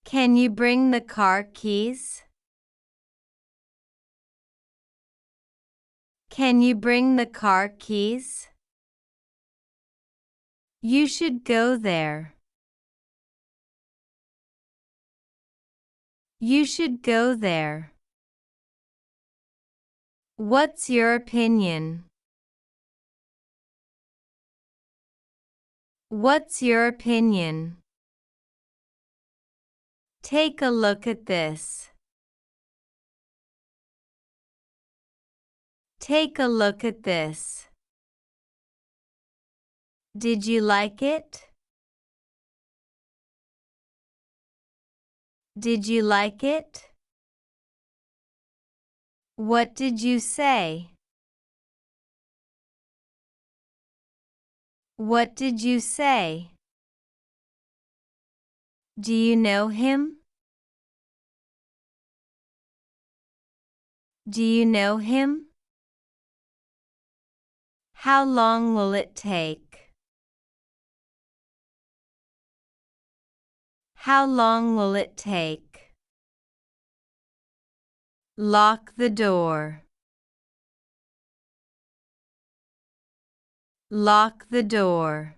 Can you bring the car keys? Can you bring the car keys? You should go there. You should go there. What's your opinion? What's your opinion? Take a look at this. Take a look at this. Did you like it? Did you like it? What did you say? What did you say? Do you know him? Do you know him? How long will it take? How long will it take? Lock the door. Lock the door.